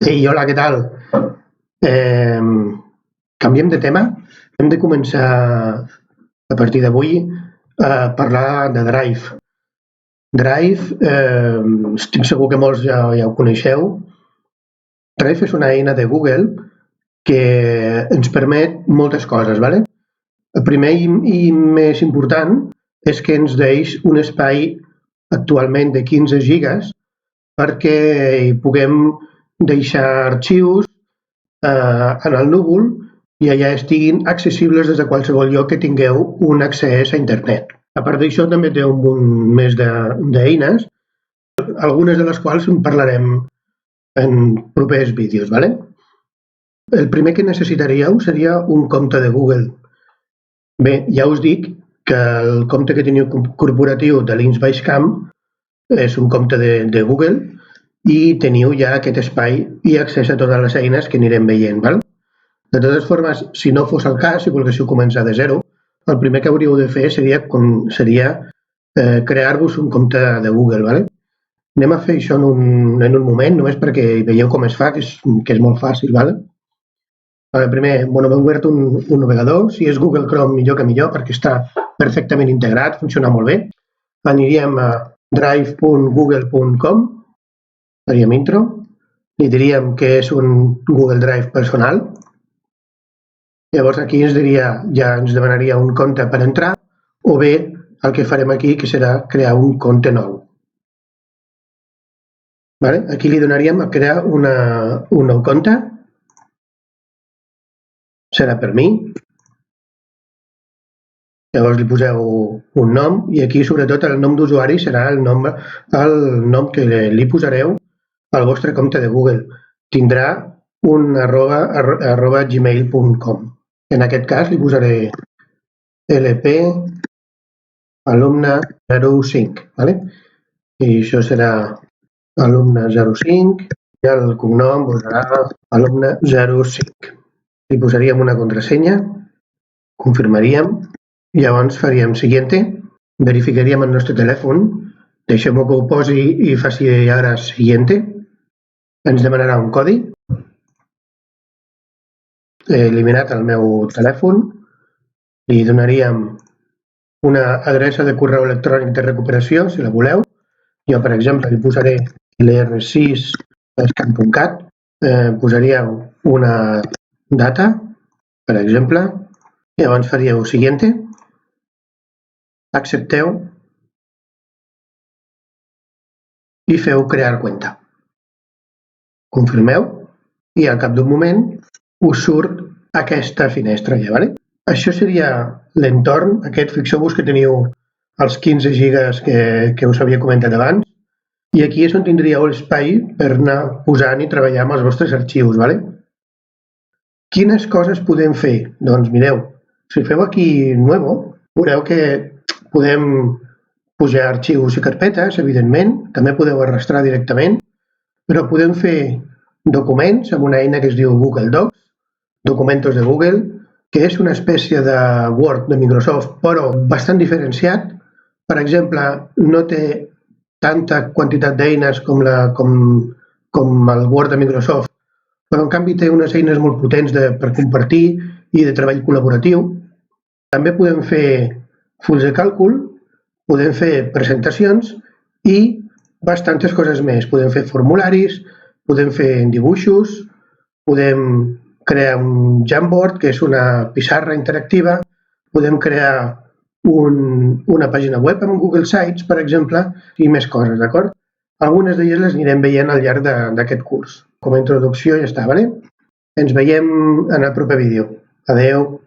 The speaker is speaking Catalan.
Ei, hola, què tal? Canviem de tema. Hem de començar a partir d'avui a parlar de Drive. Drive, estic segur que molts ja ho coneixeu. Drive és una eina de Google que ens permet moltes coses, ¿vale? El primer i més important és que ens deix un espai actualment de 15 gigas perquè hi puguem deixar arxius en el núvol i allà estiguin accessibles des de qualsevol lloc que tingueu un accés a internet. A part d'això també té un munt més d'eines, algunes de les quals en parlarem en propers vídeos, ¿vale? El primer que necessitaríeu seria un compte de Google. Bé, ja us dic que el compte que teniu corporatiu de Linux Basecamp és un compte de Google i teniu ja aquest espai i accés a totes les eines que anirem veient, ¿val? De totes formes, si no fos el cas, si volguéssiu començar de zero, el primer que hauríeu de fer seria crear-vos un compte de Google, ¿vale? Anem a fer això en un moment, només perquè veieu com es fa, que és molt fàcil, ¿vale? Primer, m'he obert un navegador, si és Google Chrome millor que millor, perquè està perfectament integrat, funciona molt bé. Aniríem a drive.google.com, faríem intro, li diríem que és un Google Drive personal. Llavors aquí ja ens demanaria un compte per entrar, o bé el que farem aquí, que serà crear un compte nou. Vale? Aquí li donaríem a crear un nou compte, serà per mi. Llavors li poseu un nom i aquí sobretot el nom d'usuari serà el nom que li posareu al vostre compte de Google. Tindrà un arroba gmail.com. En aquest cas li posaré lp alumne 05, ¿vale? I això serà alumne 05 i el cognom serà alumne 05. Li posaríem una contrasenya, confirmaríem, i llavors faríem siguiente, verificaríem el nostre telèfon, deixem-ho que ho posi i faci ara siguiente, ens demanarà un codi, he eliminat el meu telèfon, li donaríem una adreça de correu electrònic de recuperació, si la voleu. Jo, per exemple, li posaré lr6.camp.cat, posaríeu una data, per exemple, i llavors faríeu siguiente, accepteu i feu crear cuenta. Confirmeu i al cap d'un moment us surt aquesta finestra allà, ¿vale? Això seria l'entorn, fixeu-vos que teniu els 15 gigas que us havia comentat abans, i aquí és on tindríeu l'espai per anar posant i treballar amb els vostres arxius, ¿vale? Quines coses podem fer? Doncs mireu, si feu aquí nuevo, veureu que podem pujar arxius i carpetes, evidentment, també podeu arrastrar directament, però podem fer documents amb una eina que es diu Google Docs, documentos de Google, que és una espècie de Word de Microsoft, però bastant diferenciat. Per exemple, no té tanta quantitat d'eines com el Word de Microsoft, però en canvi té unes eines molt potents per compartir i de treball col·laboratiu. També podem fer fulls de càlcul, podem fer presentacions i bastantes coses més. Podem fer formularis, podem fer dibuixos, podem crear un Jamboard, que és una pissarra interactiva, podem crear una pàgina web amb Google Sites, per exemple, i més coses, d'acord? Algunes d'elles les anirem veient al llarg d'aquest curs. Com a introducció ja està, ¿vale? Ens veiem en el proper vídeo. Adeu!